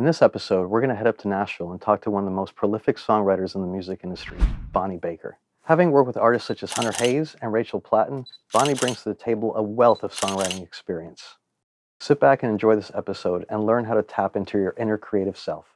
this episode, we're going to head up to Nashville and talk to one of the most prolific songwriters in the music industry, Bonnie Baker. Having worked with artists such as Hunter Hayes and Rachel Platten, Bonnie brings to the table a wealth of songwriting experience. Sit back and enjoy this episode and learn how to tap into your inner creative self.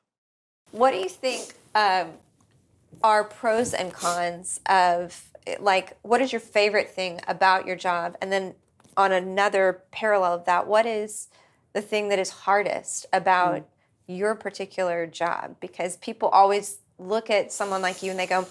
What do you think are pros and cons of, like, what is your favorite thing about your job? And then on another parallel of that, what is the thing that is hardest about your particular job? Because people always look at someone like you and they go,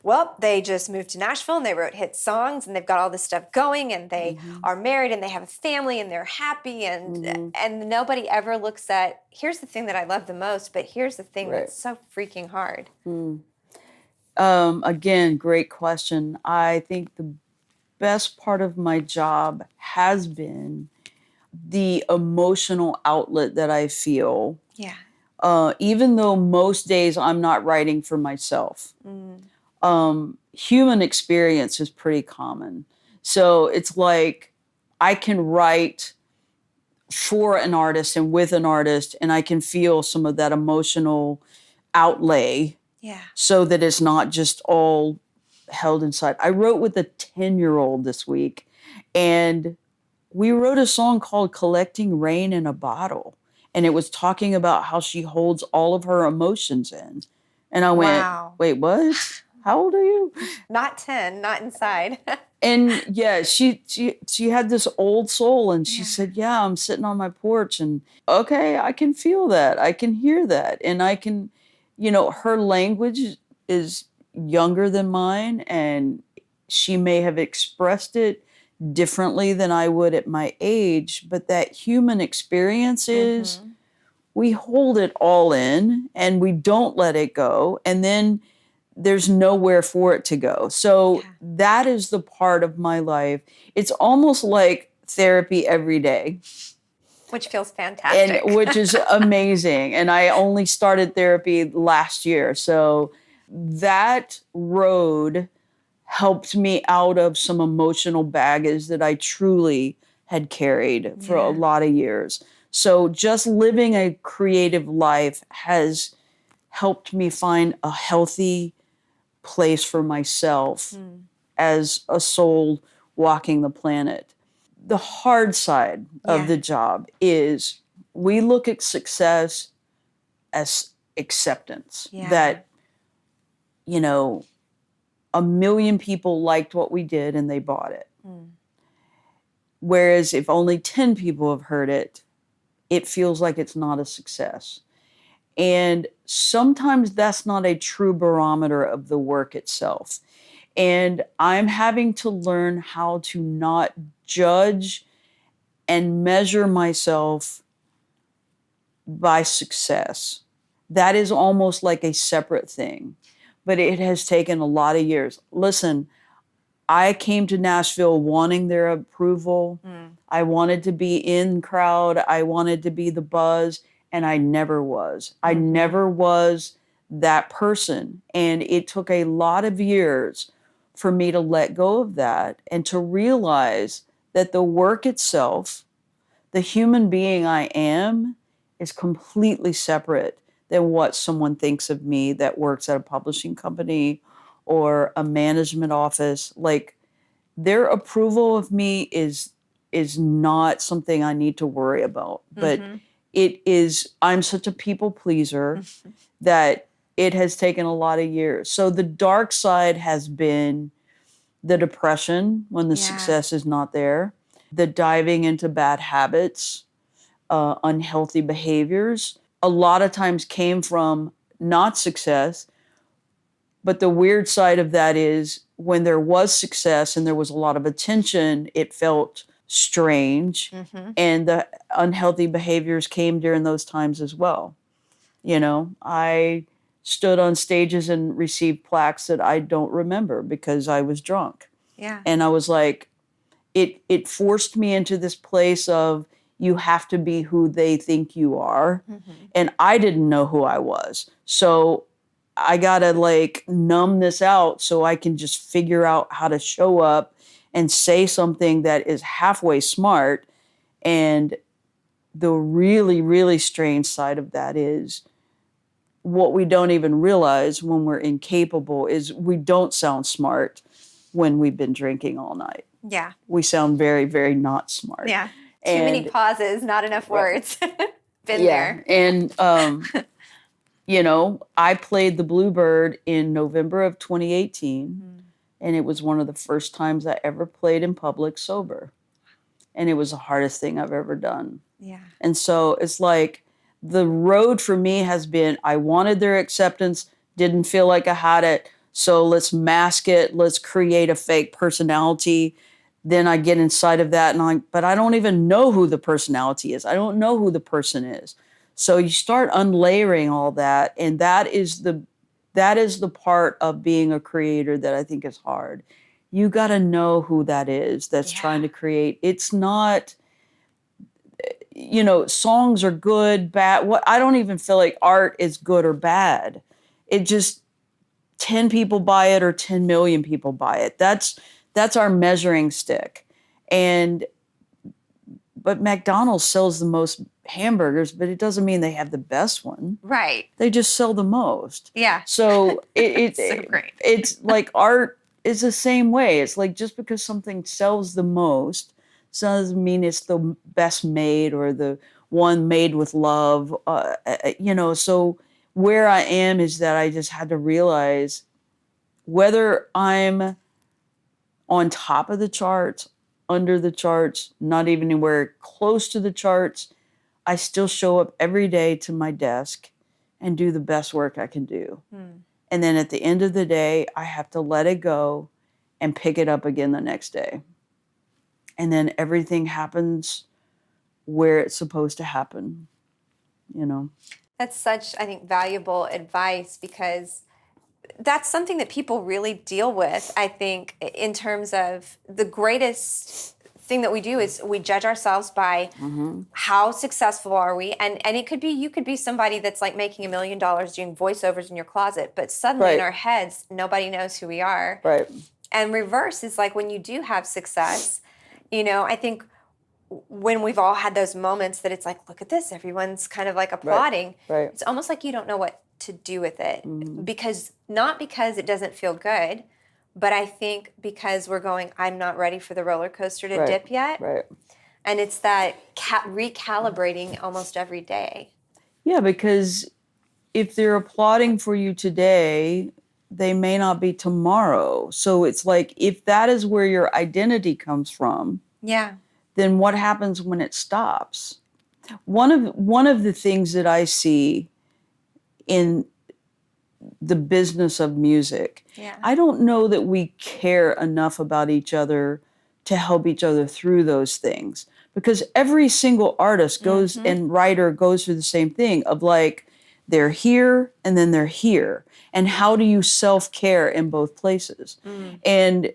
well, they just moved to Nashville and they wrote hit songs and they've got all this stuff going and they are married and they have a family and they're happy and nobody ever looks at, here's the thing that I love the most, but here's the thing that's so freaking hard. Again, great question. I think the best part of my job has been the emotional outlet that I feel. Yeah. Even though most days I'm not writing for myself. Human experience is pretty common. So it's like I can write for an artist and with an artist, and I can feel some of that emotional outlay. Yeah. So that it's not just all held inside. I wrote with a 10-year-old this week, and we wrote a song called Collecting Rain in a Bottle. And it was talking about how she holds all of her emotions in. And I went, wait, what? How old are you? Not 10, not inside. And yeah, she had this old soul, and she said, yeah, I'm sitting on my porch and okay, I can feel that. I can hear that. And I can, her language is younger than mine, and she may have expressed it differently than I would at my age, but that human experience is we hold it all in and we don't let it go, and then there's nowhere for it to go. So that is the part of my life. It's almost like therapy every day. Which feels fantastic. And which is amazing. And I only started therapy last year. So that road helped me out of some emotional baggage that I truly had carried for a lot of years. So just living a creative life has helped me find a healthy place for myself as a soul walking the planet. The hard side of the job is we look at success as acceptance. That, 1 million people liked what we did and they bought it. Whereas if only 10 people have heard it, it feels like it's not a success. And sometimes that's not a true barometer of the work itself. And I'm having to learn how to not judge and measure myself by success. That is almost like a separate thing. But it has taken a lot of years. Listen, I came to Nashville wanting their approval. I wanted to be in crowd. I wanted to be the buzz, and I never was. I never was that person. And it took a lot of years for me to let go of that and to realize that the work itself, the human being I am, is completely separate than what someone thinks of me that works at a publishing company or a management office. Like, their approval of me is not something I need to worry about. But it is, I'm such a people pleaser that it has taken a lot of years. So the dark side has been the depression when the success is not there, the diving into bad habits, unhealthy behaviors. A lot of times came from not success, but the weird side of that is when there was success and there was a lot of attention, it felt strange. And the unhealthy behaviors came during those times as well. I stood on stages and received plaques that I don't remember because I was drunk. And I was like, it forced me into this place of, you have to be who they think you are. And I didn't know who I was. So I gotta numb this out so I can just figure out how to show up and say something that is halfway smart and the really, really strange side of that is what we don't even realize when we're incapable is we don't sound smart when we've been drinking all night. Yeah. We sound very, very not smart. Yeah. Too many pauses, not enough words. Been there. And, I played the Bluebird in November of 2018, and it was one of the first times I ever played in public sober. And it was the hardest thing I've ever done. Yeah. And so it's like the road for me has been, I wanted their acceptance, didn't feel like I had it. So let's mask it. Let's create a fake personality. Then I get inside of that but I don't even know who the personality is. I don't know who the person is. So you start unlayering all that. And that is the part of being a creator that I think is hard. You got to know who that is that's trying to create. It's not, songs are good, bad. I don't even feel like art is good or bad. It just 10 people buy it or 10 million people buy it. That's our measuring stick. But McDonald's sells the most hamburgers, but it doesn't mean they have the best one. Right. They just sell the most. Yeah. So So great. it's like art is the same way. It's like just because something sells the most doesn't mean it's the best made or the one made with love. So where I am is that I just had to realize whether I'm on top of the charts, under the charts, not even anywhere close to the charts, I still show up every day to my desk and do the best work I can do. And then at the end of the day, I have to let it go and pick it up again the next day. And then everything happens where it's supposed to happen, That's such, I think, valuable advice because that's something that people really deal with, I think, in terms of the greatest thing that we do is we judge ourselves by how successful are we. And it could be, you could be somebody that's like making $1 million doing voiceovers in your closet, but suddenly in our heads, nobody knows who we are. Right. And reverse is like when you do have success, I think when we've all had those moments that it's like, look at this, everyone's kind of like applauding. Right. It's almost like you don't know what to do with it not because it doesn't feel good, but I think because we're going, I'm not ready for the roller coaster to dip yet. Right. And it's that recalibrating almost every day. Yeah, because if they're applauding for you today, they may not be tomorrow. So it's like, if that is where your identity comes from, then what happens when it stops? One of the things that I see in the business of music, I don't know that we care enough about each other to help each other through those things, because every single artist goes and writer goes through the same thing of like, they're here and then they're here. And how do you self-care in both places? And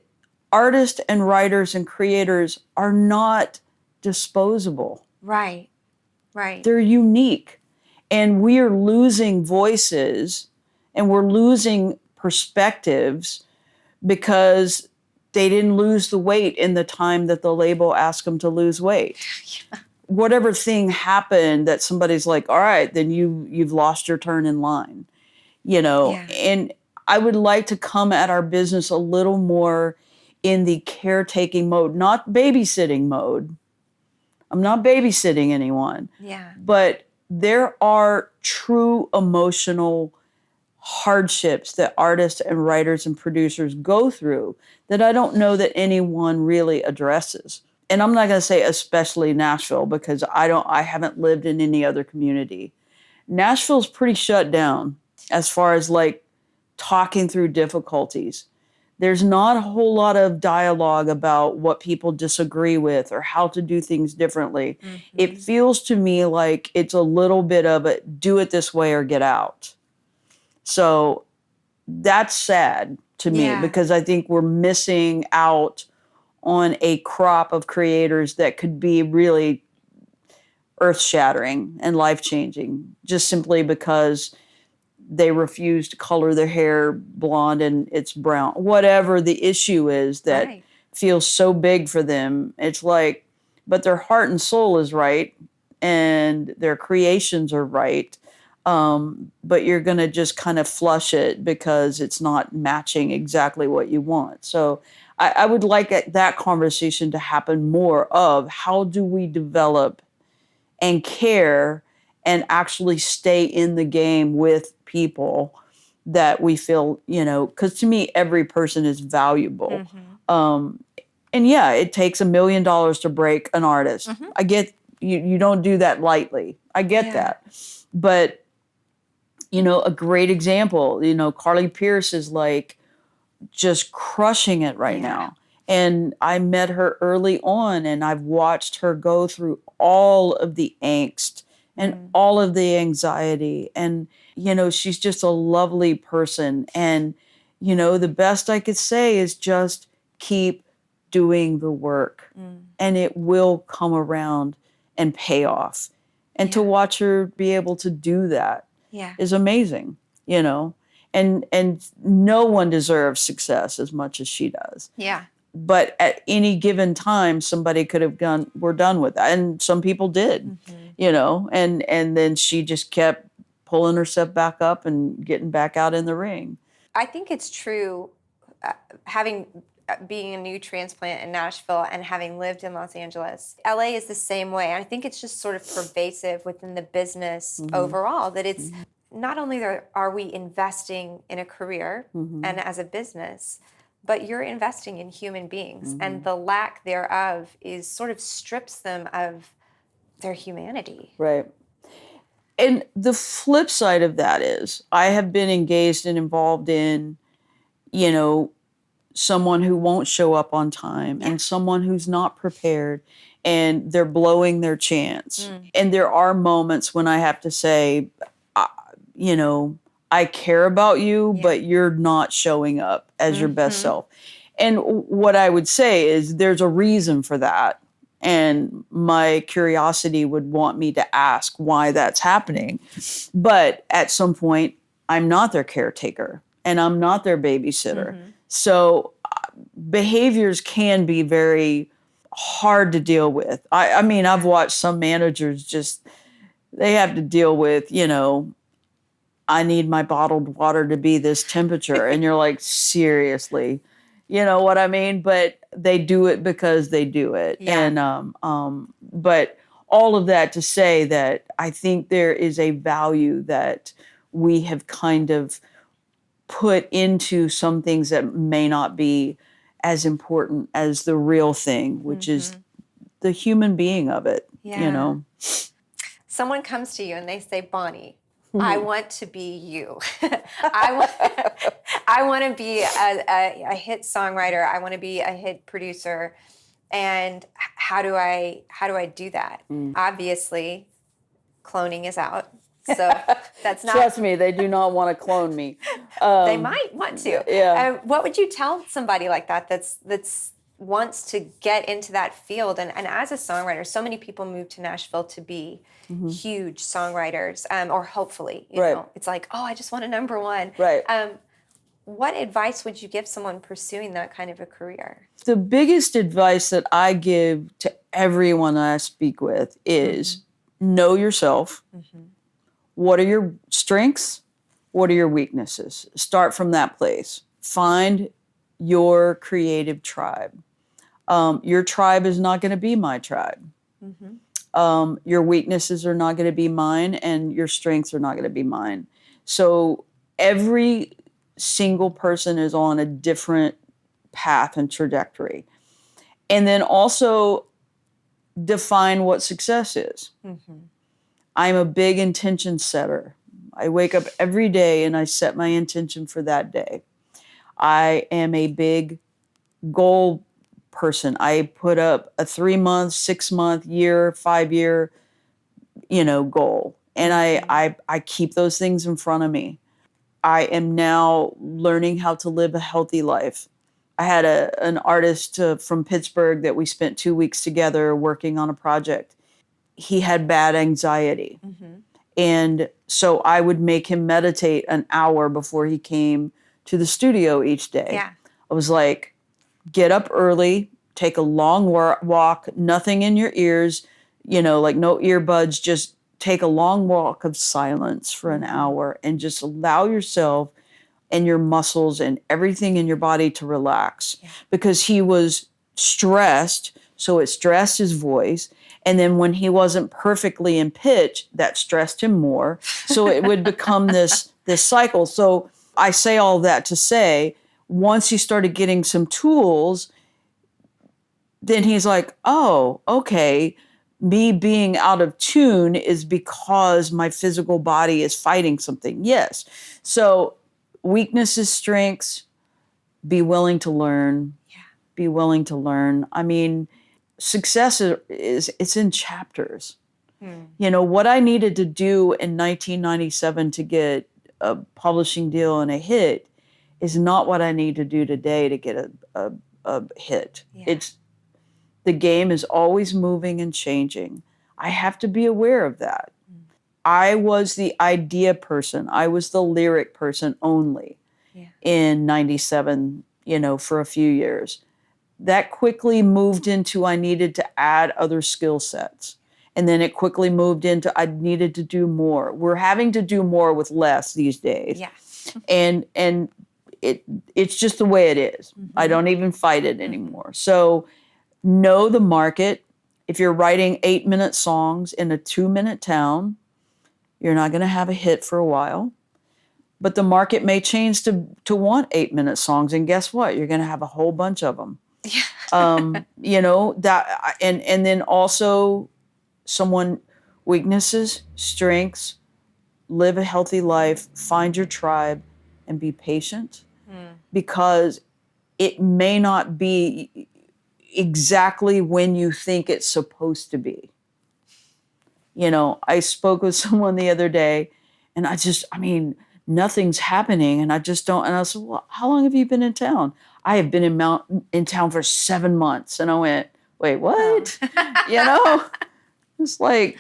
artists and writers and creators are not disposable. Right. They're unique. And we are losing voices and we're losing perspectives because they didn't lose the weight in the time that the label asked them to lose weight. Whatever thing happened that somebody's like, all right, then you've lost your turn in line, And I would like to come at our business a little more in the caretaking mode, not babysitting mode. I'm not babysitting anyone. But there are true emotional hardships that artists and writers and producers go through that I don't know that anyone really addresses. And I'm not going to say especially Nashville because I haven't lived in any other community. Nashville's pretty shut down as far as like talking through difficulties. There's not a whole lot of dialogue about what people disagree with or how to do things differently. It feels to me like it's a little bit of a do it this way or get out. So that's sad to me because I think we're missing out on a crop of creators that could be really earth-shattering and life-changing just simply because they refuse to color their hair blonde and it's brown. Whatever the issue is that feels so big for them, it's like, but their heart and soul is right and their creations are right. But you're going to just kind of flush it because it's not matching exactly what you want. So I would like that conversation to happen more of how do we develop and care and actually stay in the game with people that we feel, because to me, every person is valuable. And yeah, it takes $1 million to break an artist. I get you don't do that lightly. I get that. But, a great example, Carly Pierce is like just crushing it right now. And I met her early on, and I've watched her go through all of the angst and all of the anxiety. And, she's just a lovely person. And, the best I could say is just keep doing the work and it will come around and pay off. And to watch her be able to do that is amazing, and no one deserves success as much as she does. But at any given time, somebody could have gone, we're done with that. And some people did, and then she just kept pulling herself back up and getting back out in the ring. I think it's true, being a new transplant in Nashville and having lived in Los Angeles. LA is the same way. I think it's just sort of pervasive within the business overall, that it's not only are we investing in a career and as a business, but you're investing in human beings. And the lack thereof is sort of strips them of their humanity. Right. And the flip side of that is I have been engaged and involved in, someone who won't show up on time and someone who's not prepared and they're blowing their chance. And there are moments when I have to say, I care about you, but you're not showing up as your best self. And what I would say is there's a reason for that. And my curiosity would want me to ask why that's happening. But at some point, I'm not their caretaker and I'm not their babysitter. So behaviors can be very hard to deal with. I mean, I've watched some managers they have to deal with, I need my bottled water to be this temperature. And you're like, seriously, you know what I mean? But they do it because they do it. And, but all of that to say that I think there is a value that we have kind of put into some things that may not be as important as the real thing, which is the human being of it, Someone comes to you and they say, Bonnie, I want to be you. I want to be a hit songwriter. I want to be a hit producer. And how do I do that? Obviously, cloning is out. So that's not. Trust me, they do not want to clone me. They might want to. Yeah. What would you tell somebody like that that's wants to get into that field? And as a songwriter, so many people move to Nashville to be huge songwriters, or hopefully, you know, it's like, oh, I just want a number one. Right. What advice would you give someone pursuing that kind of a career? The biggest advice that I give to everyone I speak with is know yourself. What are your strengths? What are your weaknesses? Start from that place. Find your creative tribe. Your tribe is not going to be my tribe. Your weaknesses are not going to be mine, and your strengths are not going to be mine. So every single person is on a different path and trajectory. And then also define what success is. I'm a big intention setter. I wake up every day and I set my intention for that day. I am a big goal person. I put up a 3-month, 6-month, year, 5-year, goal. And I keep those things in front of me. I am now learning how to live a healthy life. I had an artist from Pittsburgh that we spent 2 weeks together working on a project. He had bad anxiety. And so I would make him meditate an hour before he came to the studio each day. I was like, get up early, take a long walk, nothing in your ears, like no earbuds, just take a long walk of silence for an hour and just allow yourself and your muscles and everything in your body to relax, because he was stressed. So it stressed his voice. And then when he wasn't perfectly in pitch, that stressed him more. So it would become this cycle. So I say all that to say, once he started getting some tools, then he's like, oh, okay, me being out of tune is because my physical body is fighting something. Yes. So weaknesses, strengths, be willing to learn. Yeah. Be willing to learn. I mean, success is it's in chapters. What I needed to do in 1997 to get a publishing deal and a hit is not what I need to do today to get a hit. Yeah. The game is always moving and changing. I have to be aware of that. I was the idea person. I was the lyric person only in 97, for a few years. That quickly moved into I needed to add other skill sets. And then it quickly moved into I needed to do more. We're having to do more with less these days. Yeah. And it's just the way it is. I don't even fight it anymore. So know the market. If you're writing 8-minute songs in a 2-minute town, you're not going to have a hit for a while. But the market may change to want 8-minute songs. And guess what? You're going to have a whole bunch of them. Yeah. That, and then also weaknesses, strengths, live a healthy life, find your tribe, and be patient, because it may not be exactly when you think it's supposed to be. I spoke with someone the other day, and nothing's happening, and I just don't. And I said, well, how long have you been in town? I have been in town for 7 months. And I went, wait, what? It's like,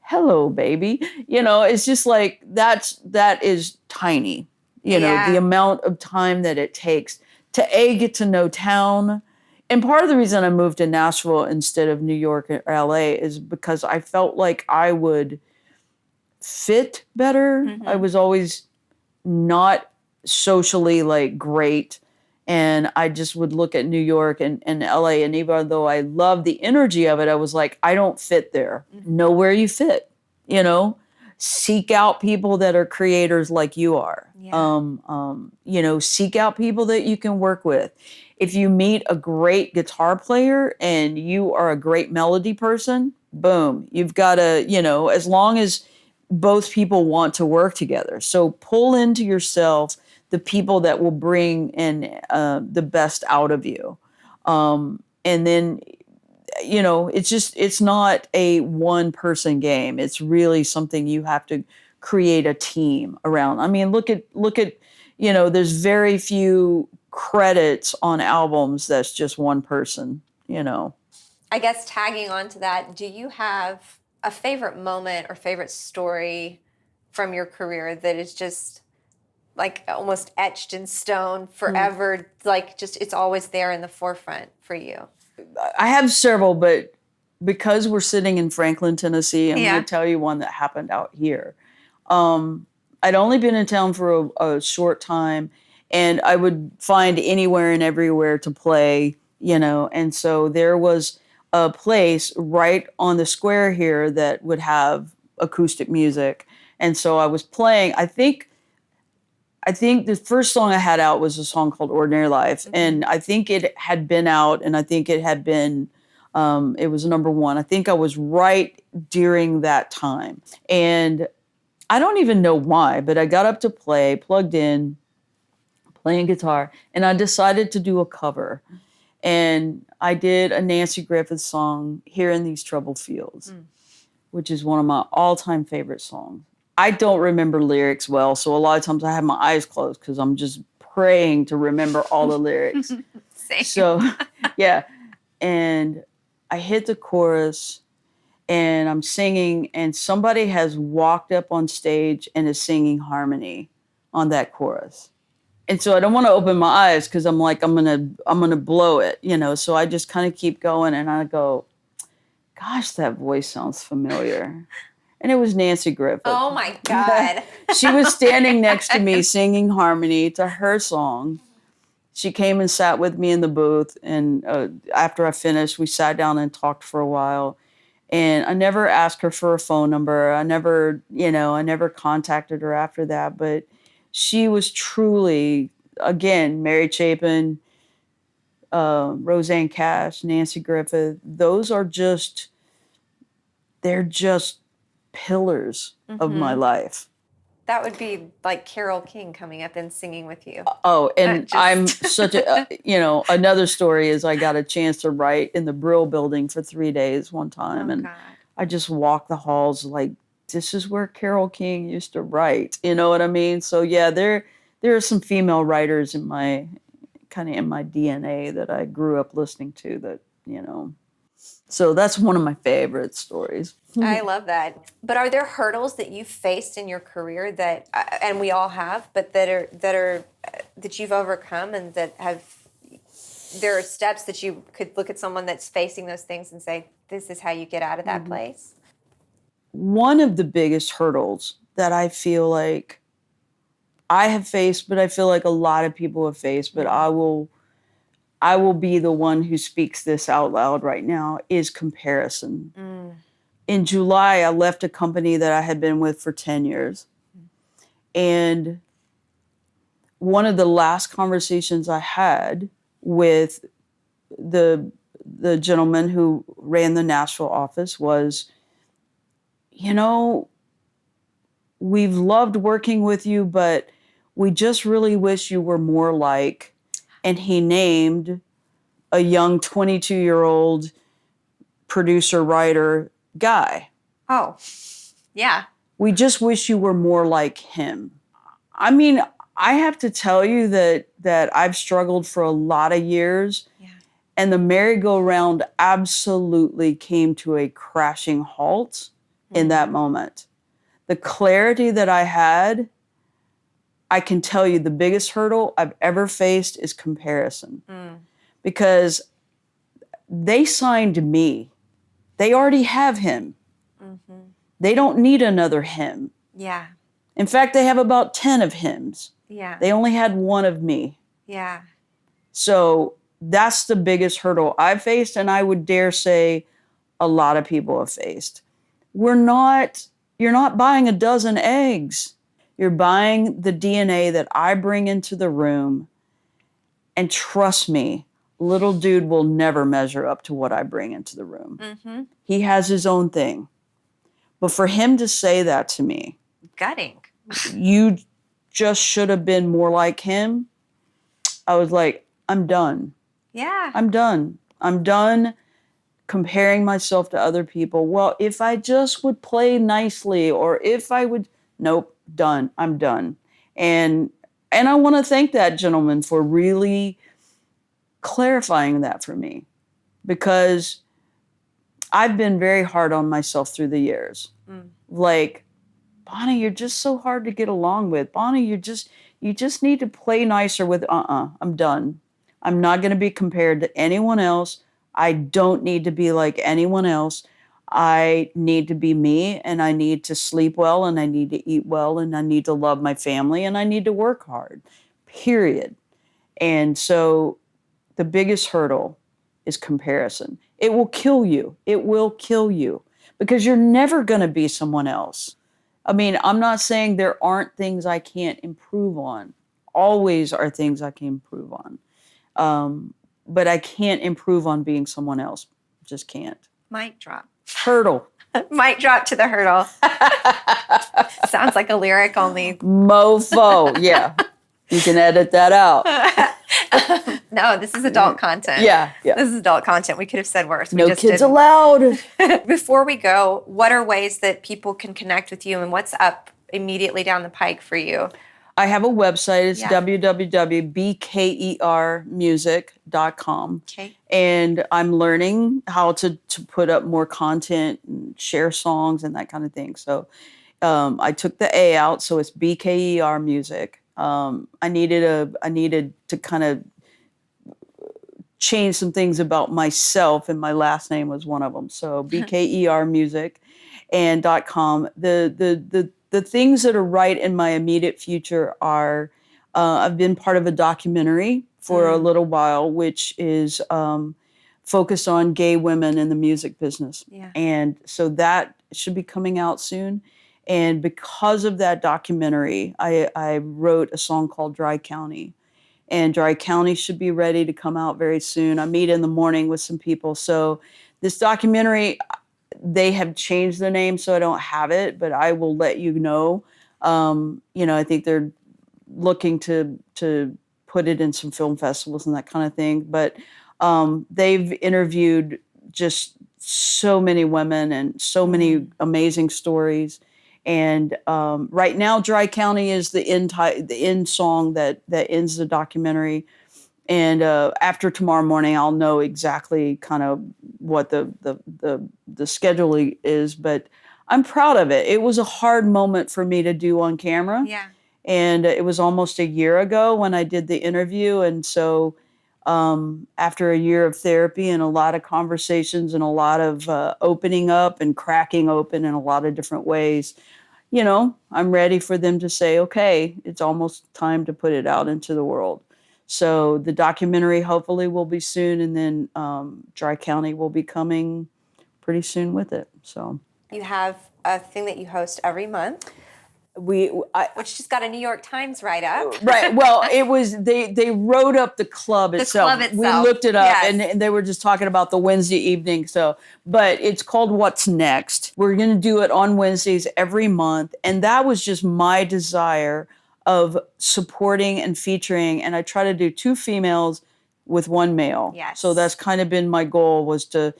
hello, baby. It's just like, that is tiny, the amount of time that it takes to get to know town. And part of the reason I moved to Nashville instead of New York or LA is because I felt like I would fit better. I was always not socially great. And I just would look at New York and LA. And even though I loved the energy of it, I was like, I don't fit there. Know where you fit, seek out people that are creators like you are. Yeah. Seek out people that you can work with. If you meet a great guitar player and you are a great melody person, boom, you've got to, as long as both people want to work together. So pull into yourself the people that will bring in the best out of you. And then, it's not a one person game. It's really something you have to create a team around. I mean, look at, there's very few credits on albums that's just one person, I guess tagging on to that, do you have a favorite moment or favorite story from your career that is just almost etched in stone forever? Just it's always there in the forefront for you. I have several, but because we're sitting in Franklin, Tennessee, I'm going to tell you one that happened out here. I'd only been in town for a short time, and I would find anywhere and everywhere to play, and so there was a place right on the square here that would have acoustic music. And so I was playing, I think the first song I had out was a song called Ordinary Life. And I think it had been out, and I think it had been, it was number one. I think I was right during that time. And I don't even know why, but I got up to play, plugged in, playing guitar, and I decided to do a cover. And I did a Nancy Griffith song, Here in These Troubled Fields, which is one of my all-time favorite songs. I don't remember lyrics well, so a lot of times I have my eyes closed because I'm just praying to remember all the lyrics. Same. So, yeah. And I hit the chorus, and I'm singing, and somebody has walked up on stage and is singing harmony on that chorus. And so I don't want to open my eyes because I'm like, I'm gonna blow it, So I just kind of keep going, and I go, Gosh, that voice sounds familiar. And it was Nancy Griffith. Oh my God. She was standing next to me singing harmony to her song. She came and sat with me in the booth. And after I finished, we sat down and talked for a while. And I never asked her for a phone number. I never contacted her after that. But she was truly, again, Mary Chapin, Roseanne Cash, Nancy Griffith. They're just pillars of my life. That would be like Carole King coming up and singing with you. Oh, and I'm such a, another story is I got a chance to write in the Brill building for 3 days one time. And God. I just walked the halls like, this is where Carole King used to write. You know what I mean? So yeah, there are some female writers in my DNA that I grew up listening to that, So that's one of my favorite stories. I love that. But are there hurdles that you've faced in your career that, and we all have, but that you've overcome, and there are steps that you could look at someone that's facing those things and say, this is how you get out of that place? One of the biggest hurdles that I feel like I have faced, but I feel like a lot of people have faced, but I will be the one who speaks this out loud right now, is comparison. In July, I left a company that I had been with for 10 years. And one of the last conversations I had with the gentleman who ran the Nashville office was, we've loved working with you, but we just really wish you were more like, and he named a young 22-year-old producer, writer guy. Oh, yeah. We just wish you were more like him. I mean, I have to tell you that I've struggled for a lot of years. Yeah. And the merry-go-round absolutely came to a crashing halt in that moment. The clarity that I had, I can tell you the biggest hurdle I've ever faced is comparison. Because they signed me. They already have him. They don't need another him. Yeah. In fact, they have about 10 of hims. Yeah. They only had one of me. Yeah. So that's the biggest hurdle I've faced, and I would dare say a lot of people have faced. You're not buying a dozen eggs. You're buying the DNA that I bring into the room. And trust me, little dude will never measure up to what I bring into the room. He has his own thing. But for him to say that to me, Gutting. you just should have been more like him, I was like, I'm done. Yeah. I'm done. I'm done comparing myself to other people. Well, if I just would play nicely, or if I would, nope, done. I'm done. And I want to thank that gentleman for really clarifying that for me, because I've been very hard on myself through the years. Like, Bonnie, you're just so hard to get along with. Bonnie, you just need to play nicer with, I'm done. I'm not going to be compared to anyone else. I don't need to be like anyone else. I need to be me, and I need to sleep well, and I need to eat well, and I need to love my family, and I need to work hard, period. And so the biggest hurdle is comparison. It will kill you. It will kill you, because you're never going to be someone else. I mean, I'm not saying there aren't things I can't improve on. Always are things I can improve on. But I can't improve on being someone else. Just can't. Mic drop. Hurdle. Mic drop to the hurdle. Sounds like a lyric only. Mofo. Yeah. You can edit that out. No, this is adult content. Yeah. This is adult content. We could have said worse. No kids allowed. Before we go, what are ways that people can connect with you, and what's up immediately down the pike for you? I have a website. It's www.bkermusic.com. Okay. And I'm learning how to put up more content and share songs and that kind of thing. So I took the A out, so it's BKER Music. I needed to kind of change some things about myself, and my last name was one of them. So BKER Music and .com. The things that are right in my immediate future are I've been part of a documentary for a little while, which is focused on gay women in the music business. Yeah. And so that should be coming out soon. And because of that documentary, I wrote a song called Dry County. And Dry County should be ready to come out very soon. I meet in the morning with some people. So this documentary, they have changed the name, so I don't have it, but I will let you know. I think they're looking to put it in some film festivals and that kind of thing. But they've interviewed just so many women and so many amazing stories. And right now, Dry County is the end song that ends the documentary. And after tomorrow morning, I'll know exactly kind of what the scheduling is. But I'm proud of it. It was a hard moment for me to do on camera. Yeah. And it was almost a year ago when I did the interview. And so after a year of therapy and a lot of conversations and a lot of opening up and cracking open in a lot of different ways, I'm ready for them to say, okay, it's almost time to put it out into the world. So the documentary hopefully will be soon, and then Dry County will be coming pretty soon with it. So You have a thing that you host every month, which which just got a New York Times write-up. Right. Well, it was they wrote up the club itself. club itself. We looked it up, Yes. and they were just talking about the Wednesday evening. So, but it's called What's Next. We're going to do it on Wednesdays every month, and that was just my desire of supporting and featuring. And I try to do 2 females with 1 male. Yes. So that's kind of been my goal, was to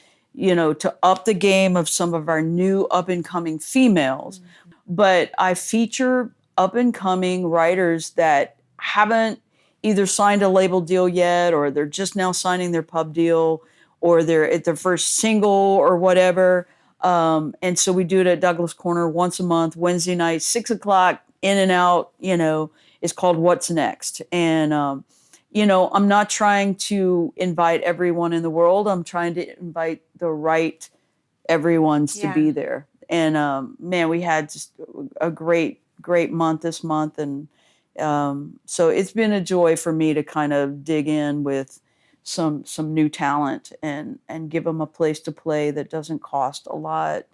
up the game of some of our new up and coming females. But I feature up and coming writers that haven't either signed a label deal yet, or they're just now signing their pub deal, or they're at their first single or whatever. And so we do it at Douglas Corner once a month, Wednesday night, 6:00, in and out. It's called What's Next. And I'm not trying to invite everyone in the world. I'm trying to invite the right everyone's to be there. And man, we had just a great month this month. And so it's been a joy for me to kind of dig in with some new talent and give them a place to play that doesn't cost a lot,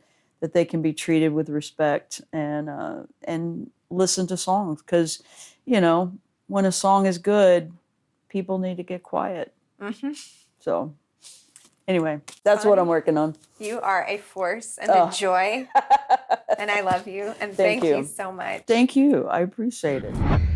that they can be treated with respect, and listen to songs. Because, when a song is good, people need to get quiet. Mm-hmm. So anyway, that's what I'm working on. You are a force and a joy, and I love you. And thank you so much. Thank you. I appreciate it.